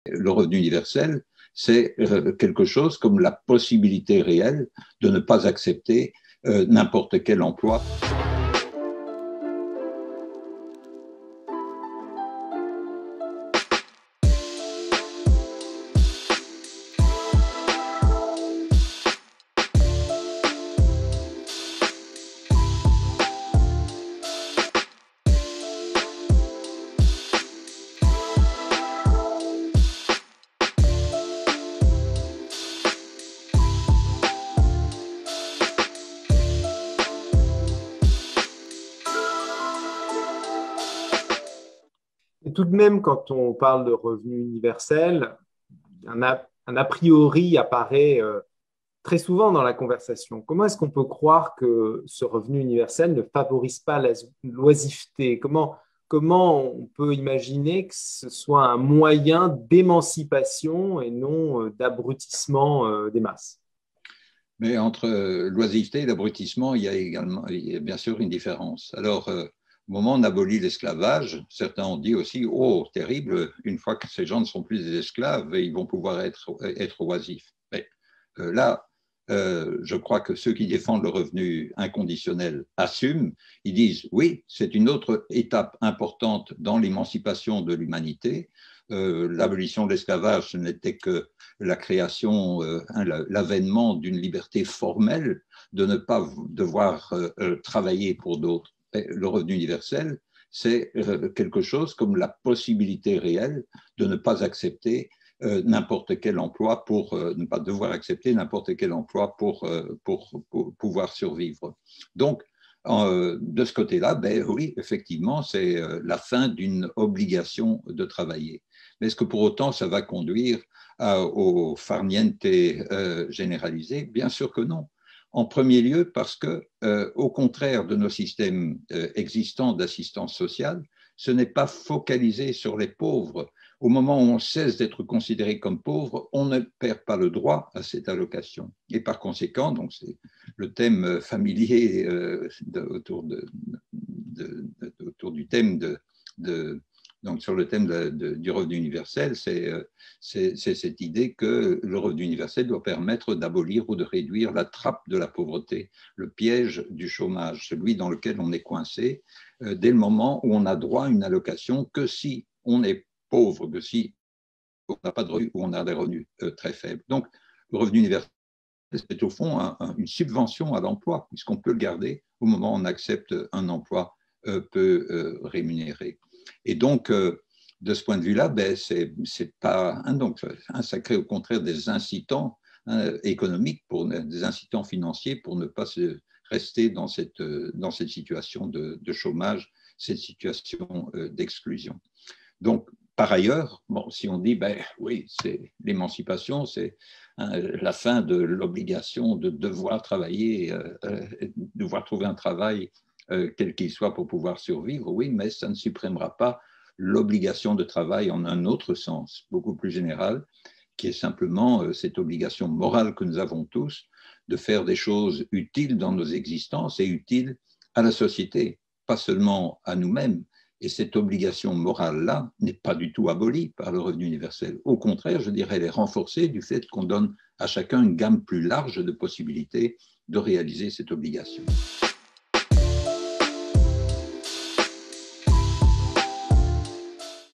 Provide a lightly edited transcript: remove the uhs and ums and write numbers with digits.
Le revenu universel, c'est quelque chose comme la possibilité réelle de ne pas accepter n'importe quel emploi. Et tout de même, quand on parle de revenu universel, un a priori apparaît très souvent dans la conversation. Comment est-ce qu'on peut croire que ce revenu universel ne favorise pas la l'oisiveté? Comment on peut imaginer que ce soit un moyen d'émancipation et non d'abrutissement des masses? Mais entre l'oisiveté et l'abrutissement, il y a bien sûr une différence. Alors, au moment où on abolit l'esclavage, certains ont dit aussi, oh, terrible, une fois que ces gens ne sont plus des esclaves, ils vont pouvoir être oisifs. Mais là, je crois que ceux qui défendent le revenu inconditionnel assument, ils disent, oui, c'est une autre étape importante dans l'émancipation de l'humanité. L'abolition de l'esclavage, ce n'était que la création, l'avènement d'une liberté formelle de ne pas devoir travailler pour d'autres. Le revenu universel, c'est quelque chose comme la possibilité réelle de ne pas accepter n'importe quel emploi pour ne pas devoir accepter n'importe quel emploi pour pouvoir survivre. Donc, de ce côté-là, ben oui, effectivement, c'est la fin d'une obligation de travailler. Mais est-ce que pour autant ça va conduire au farniente généralisé? Bien sûr que non. En premier lieu, parce que, au contraire de nos systèmes existants d'assistance sociale, ce n'est pas focalisé sur les pauvres. Au moment où on cesse d'être considéré comme pauvre, on ne perd pas le droit à cette allocation. Et par conséquent, donc c'est le thème familier autour du thème donc sur le thème du revenu universel, c'est cette idée que le revenu universel doit permettre d'abolir ou de réduire la trappe de la pauvreté, le piège du chômage, celui dans lequel on est coincé dès le moment où on a droit à une allocation que si on est pauvre, que si on n'a pas de revenus ou on a des revenus très faibles. Donc, le revenu universel, c'est au fond une subvention à l'emploi, puisqu'on peut le garder au moment où on accepte un emploi peu rémunéré. Et donc, de ce point de vue-là, ben, c'est pas donc ça crée au contraire des incitants économiques, des incitants financiers pour ne pas rester dans cette situation de chômage, cette situation d'exclusion. Donc, par ailleurs, bon, si on dit, ben oui, c'est l'émancipation, c'est la fin de l'obligation de devoir travailler, devoir trouver un travail quel qu'il soit pour pouvoir survivre, oui, mais ça ne supprimera pas l'obligation de travail en un autre sens, beaucoup plus général, qui est simplement cette obligation morale que nous avons tous de faire des choses utiles dans nos existences et utiles à la société, pas seulement à nous-mêmes. Et cette obligation morale-là n'est pas du tout abolie par le revenu universel. Au contraire, je dirais, elle est renforcée du fait qu'on donne à chacun une gamme plus large de possibilités de réaliser cette obligation.